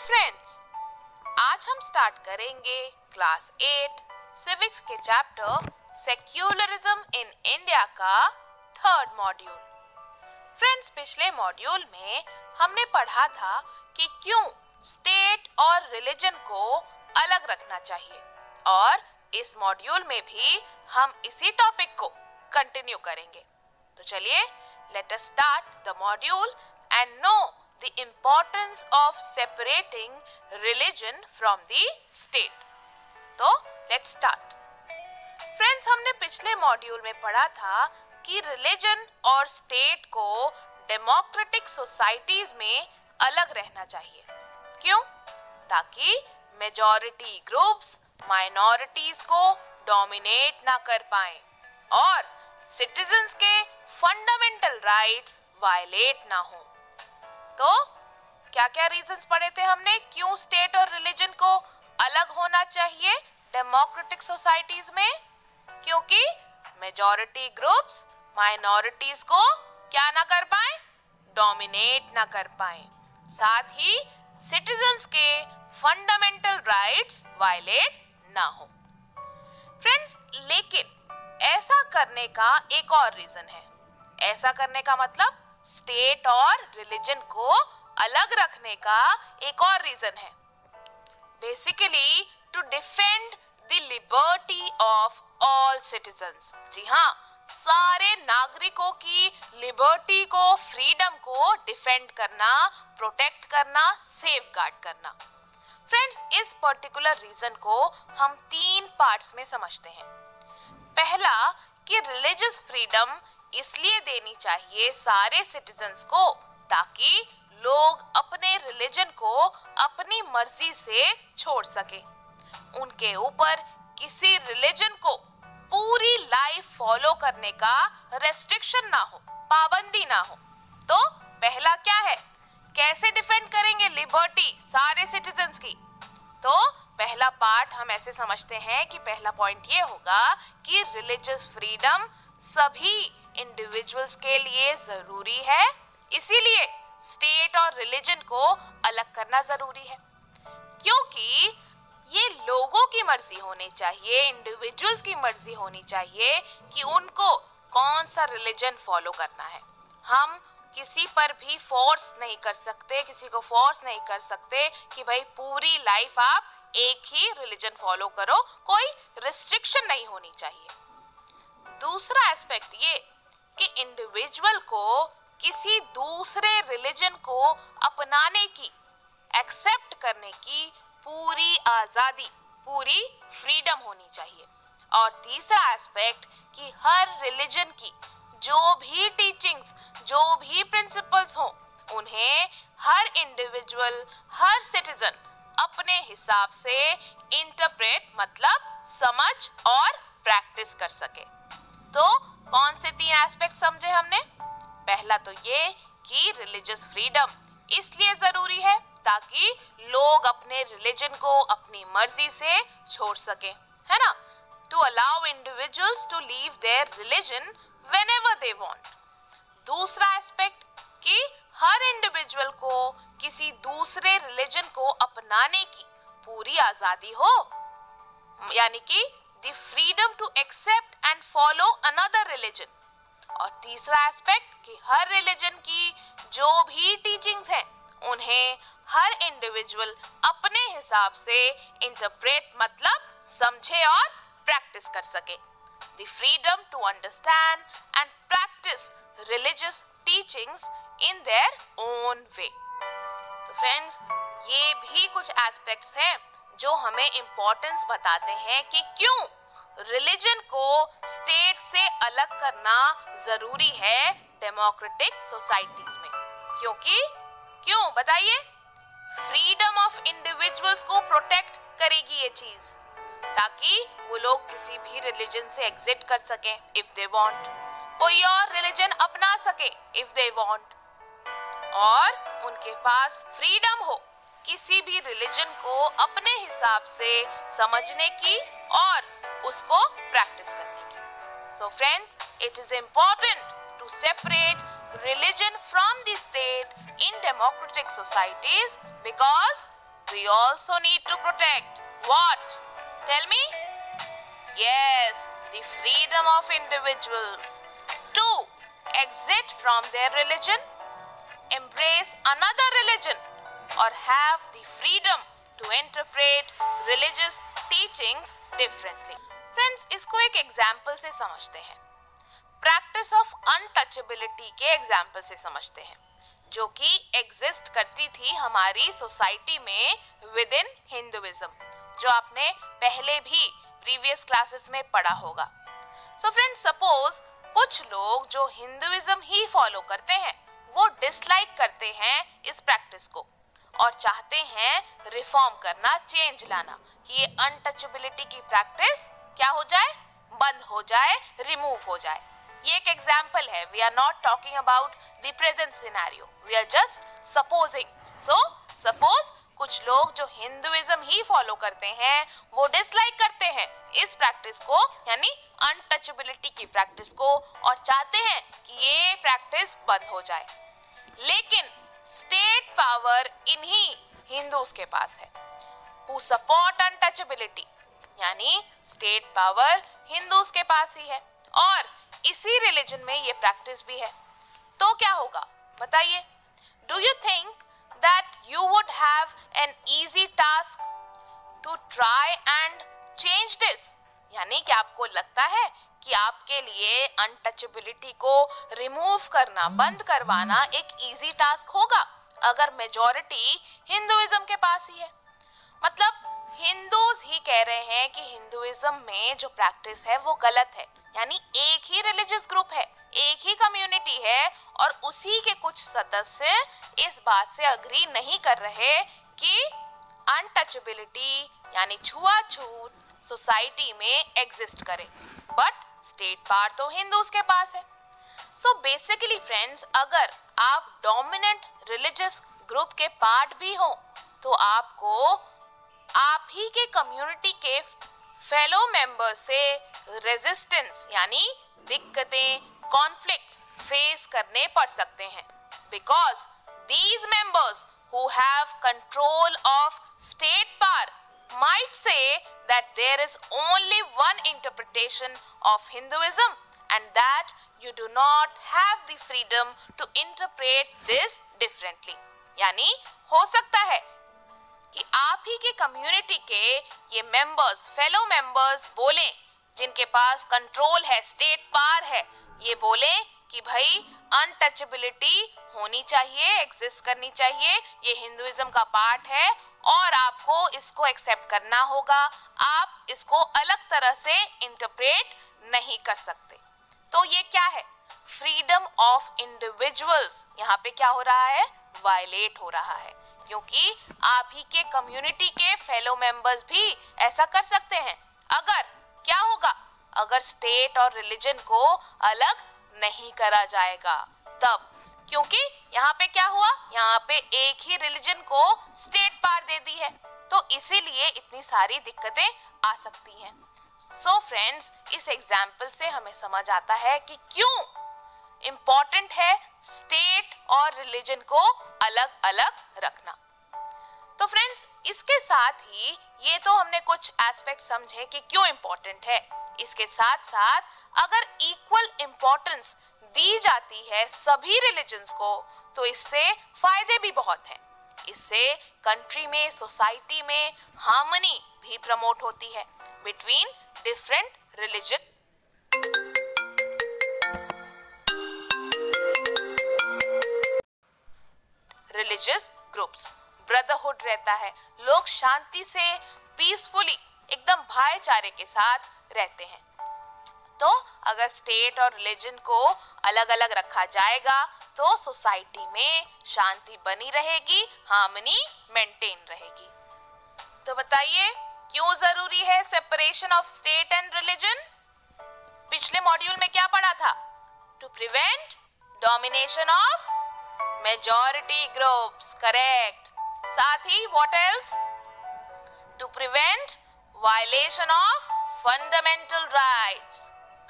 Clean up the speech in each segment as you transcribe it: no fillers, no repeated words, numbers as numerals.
Friends, आज हम start करेंगे क्लास 8 सिविक्स के चैप्टर सेक्युलरिज्म इन इंडिया का थर्ड मॉड्यूल। फ्रेंड्स, पिछले मॉड्यूल में हमने पढ़ा था कि क्यों स्टेट और रिलीजन को अलग रखना चाहिए और इस मॉड्यूल में भी हम इसी टॉपिक को कंटिन्यू करेंगे। तो चलिए, let us start the module and know the importance of separating religion from the state. तो let's start. Friends, हमने पिछले मॉड्यूल में पढ़ा था कि रिलीजन और स्टेट को डेमोक्रेटिक सोसाइटीज में अलग रहना चाहिए। क्यों? ताकि मेजॉरिटी ग्रुप्स माइनॉरिटीज को डोमिनेट ना कर पाएं और सिटीजन्स के फंडामेंटल राइट्स वायलेट ना हो। तो क्या क्या रीजंस पढ़े थे हमने क्यों स्टेट और रिलीजन को अलग होना चाहिए डेमोक्रेटिक सोसाइटीज में? क्योंकि मेजॉरिटी ग्रुप्स माइनॉरिटीज को क्या ना कर पाए, डोमिनेट ना कर पाए, साथ ही सिटीजन्स के फंडामेंटल राइट्स वायलेट ना हो। फ्रेंड्स, लेकिन ऐसा करने का एक और रीजन है। ऐसा करने का मतलब स्टेट और रिलीजन को अलग रखने का एक और रीजन है, basically to defend the liberty of all citizens. जी हाँ, सारे नागरिकों की लिबर्टी को, फ्रीडम को डिफेंड करना, प्रोटेक्ट करना, सेफगार्ड करना। फ्रेंड्स, इस पर्टिकुलर रीजन को हम 3 पार्ट्स में समझते हैं। पहला कि रिलीजियस फ्रीडम इसलिए देनी चाहिए सारे सिटीजन्स को ताकि लोग अपने रिलीजन को अपनी मर्जी से छोड़ सके। उनके ऊपर किसी रिलीजन को पूरी लाइफ फॉलो करने का रेस्ट्रिक्शन ना हो, पाबंदी ना हो। तो पहला क्या है, कैसे डिफेंड करेंगे लिबर्टी सारे सिटीजन्स की? तो पहला पार्ट हम ऐसे समझते हैं कि पहला पॉइंट ये होगा कि रिलीजियस फ्रीडम सभी इंडिविजुअल्स के लिए जरूरी है, इसीलिए स्टेट और रिलीजन को अलग करना जरूरी है। क्योंकि ये लोगों की मर्जी होनी चाहिए, इंडिविजुअल्स की मर्जी होनी चाहिए कि उनको कौन सा रिलीजन फॉलो करना है। हम किसी पर भी फोर्स नहीं कर सकते, किसी को फोर्स नहीं कर सकते कि भाई पूरी लाइफ आप एक ही रिलीजन फॉलो करो, कोई रिस्ट्रिक्शन नहीं होनी चाहिए। दूसरा एस्पेक्ट ये कि इंडिविजुअल को किसी दूसरे रिलीजन को अपनाने की, एक्सेप्ट करने की पूरी आजादी, पूरी फ्रीडम होनी चाहिए। और तीसरा एस्पेक्ट कि हर रिलीजन की जो भी टीचिंग्स, जो भी प्रिंसिपल्स हो, उन्हें हर इंडिविजुअल, हर सिटीजन अपने हिसाब से इंटरप्रेट मतलब समझ और प्रैक्टिस कर सके। तो कौन से 3 एस्पेक्ट समझे हमने? पहला तो ये कि रिलीजियस फ्रीडम इसलिए जरूरी है ताकि लोग अपने रिलीजन को अपनी मर्जी से छोड़ सके, है ना? To allow individuals to leave their religion whenever they want. दूसरा एस्पेक्ट कि हर इंडिविजुअल को किसी दूसरे रिलीजन को अपनाने की पूरी आजादी हो, यानी कि the freedom to accept and follow another religion। और तीसरा एस्पेक्ट कि हर रिलीजन की जो भी टीचिंग्स हैं, उन्हें हर इंडिविजुअल अपने हिसाब से इंटरप्रेट मतलब समझे और प्रैक्टिस कर सके। The freedom to understand and practice religious teachings in their own way। तो फ्रेंड्स, ये भी कुछ एस्पेक्ट्स हैं जो हमें इम्पोर्टेंस बताते हैं कि क्यों रिलीजन को स्टेट से अलग करना जरूरी है डेमोक्रेटिक सोसाइटीज में। क्यों बताइए? फ्रीडम ऑफ इंडिविजुअल्स को प्रोटेक्ट करेगी ये चीज, ताकि वो लोग किसी भी रिलीजन से एग्जिट कर सकें इफ दे वांट, कोई और रिलीजन अपना सके इफ दे वांट, और उनके पास फ्रीडम हो किसी भी रिलीजन को अपने हिसाब से समझने की और उसको प्रैक्टिस करने की। So friends, it is important to separate religion from the state in democratic societies because we also need to protect what? Tell me? Yes, the freedom of individuals to exit from their religion, embrace another religion, or have the freedom to interpret religious teachings differently. Friends, इसको एक example से समझते हैं. Practice of untouchability के example से समझते हैं, जो कि एग्जिस्ट करती थी हमारी सोसाइटी में विद इन हिंदुइज्म, जो आपने पहले भी प्रीवियस क्लासेस में पढ़ा होगा. सो फ्रेंड्स, सपोज कुछ लोग जो हिंदुइज्म ही फॉलो करते हैं वो डिसलाइक करते हैं इस प्रैक्टिस को और चाहते हैं रिफॉर्म करना, चेंज लाना, कि ये अनटचेबिलिटी की प्रैक्टिस क्या हो जाए, बंद हो जाए, रिमूव हो जाए. ये एक एग्जाम्पल है. We are not talking about the present scenario, we are just supposing. So suppose कुछ लोग जो हिंदुइज्म ही फॉलो करते हैं वो डिसलाइक करते हैं इस प्रैक्टिस को, यानी अनटचेबिलिटी की प्रैक्टिस को, और चाहते हैं कि ये प्रैक्टिस बंद हो जाए. लेकिन स्टेट पावर इन्हीं हिंदूज के पास है who support untouchability, यानी स्टेट पावर हिंदूज के पास ही है और इसी रिलीजन में ये प्रैक्टिस भी है. तो क्या होगा बताइए? Do you think that you would have an easy task to try and change this? यानी कि आपको लगता है कि आपके लिए अनटचेबिलिटी को रिमूव करना, बंद करवाना एक इजी टास्क होगा अगर मेजॉरिटी हिंदुइज्म के पास ही है? मतलब हिंदूज ही कह रहे हैं कि हिंदुइज्म में जो प्रैक्टिस है वो गलत है, यानी एक ही रिलीजियस ग्रुप है, एक ही कम्युनिटी है और उसी के कुछ सदस्य इस बात से अग्री नहीं कर रहे कि अनटचेबिलिटी यानी छुआछूत सोसाइटी में एग्जिस्ट करे, बट स्टेट पावर तो हिंदूज के पास है. सो बेसिकली फ्रेंड्स, अगर आप डोमिनेंट रिलीजियस ग्रुप के पार्ट भी हो तो आपको आप ही के कम्युनिटी के फेलो मेंबर्स से रेजिस्टेंस यानी दिक्कतें, कॉन्फ्लिक्ट्स फेस करने पड़ सकते हैं, because these members who have control of state power might say that there is only one interpretation of Hinduism and that you do not have the freedom to interpret this differently. यानी हो सकता है कि आप ही के community के ये members, fellow members बोलें, जिनके पास कंट्रोल है, स्टेट पावर है, ये बोलें कि भाई अनटचेबिलिटी होनी चाहिए, एग्जिस्ट करनी चाहिए, ये हिंदुइज्म का पार्ट है और आपको इसको एक्सेप्ट करना होगा, आप इसको अलग तरह से इंटरप्रेट नहीं कर सकते. तो ये क्या है? फ्रीडम ऑफ इंडिविजुअल्स यहाँ पे क्या हो रहा है? वायलेट हो रहा है, क्योंकि आप ही के कम्युनिटी के फेलो मेंबर्स भी ऐसा कर सकते हैं. अगर क्या होगा? अगर स्टेट और रिलीजन को अलग नहीं करा जाएगा तब, क्योंकि यहाँ पे क्या हुआ? यहाँ पे एक ही रिलीजन को स्टेट पावर दे दी है, तो इसीलिए इतनी सारी दिक्कतें आ सकती हैं. सो फ्रेंड्स, इस एग्जाम्पल से हमें समझ आता है कि क्यों इम्पोर्टेंट है स्टेट और रिलीजन को अलग अलग रखना. तो फ्रेंड्स, इसके साथ ही ये तो हमने कुछ एस्पेक्ट समझे कि क्यों इम्पोर्टेंट है. इसके साथ साथ अगर इक्वल इम्पोर्टेंस दी जाती है सभी रिलीजन्स को तो इससे फायदे भी बहुत हैं. इससे कंट्री में, सोसाइटी में हार्मनी भी प्रमोट होती है between different religion. Religious groups, brotherhood रहता है, लोग शांति से, पीसफुली, एकदम भाईचारे के साथ रहते हैं. तो अगर स्टेट और रिलीजन को अलग अलग रखा जाएगा तो सोसाइटी में शांति बनी रहेगी, हार्मनी मेंटेन रहेगी. तो बताइए क्यों जरूरी है separation of state and religion? पिछले मॉड्यूल में क्या पढ़ा था? To prevent domination of majority groups, correct. साथ ही what else? To prevent violation of fundamental rights,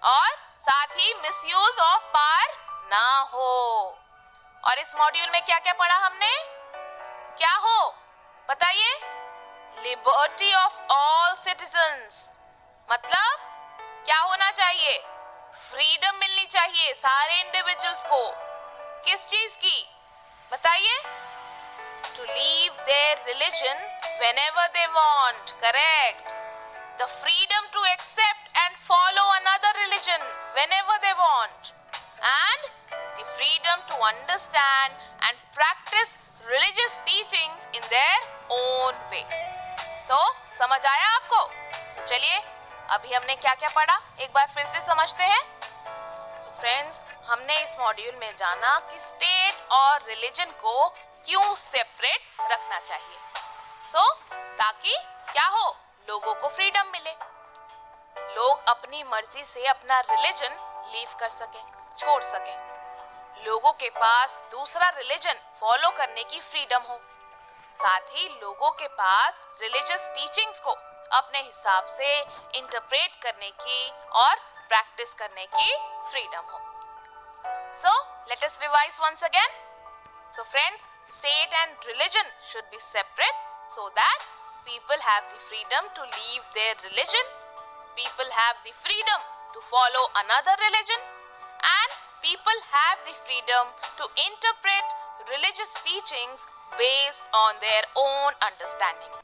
और साथ ही मिसयूज ऑफ पावर ना हो. और इस मॉड्यूल में क्या क्या पढ़ा हमने? क्या हो बताइए? लिबर्टी ऑफ ऑल सिटीजन्स, मतलब क्या होना चाहिए? फ्रीडम मिलनी चाहिए सारे इंडिविजुअल्स को। किस चीज की बताइए? To leave their religion whenever they want, correct? The freedom to accept and follow another religion whenever they want, and the freedom to understand and practice religious teachings in their own way. तो समझ आया आपको? तो चलिए अभी हमने क्या क्या पढ़ा एक बार फिर से समझते हैं। So friends, हमने इस मॉड्यूल में जाना कि स्टेट और रिलीजन को क्यों सेपरेट रखना चाहिए। ताकि क्या हो, लोगों को फ्रीडम मिले, लोग अपनी मर्जी से अपना रिलीजन लीव कर सके, छोड़ सके, लोगों के पास दूसरा रिलीजन फॉलो करने की फ्रीडम हो, साथ ही लोगों के पास रिलीजियस टीचिंग्स को अपने हिसाब से इंटरप्रेट करने की और प्रैक्टिस करने की फ्रीडम हो। So let us revise once again. So friends, state and religion should be separate so that people have the freedom to leave their religion, people have the freedom to follow another religion, and people have the freedom to interpret religious teachings based on their own understanding.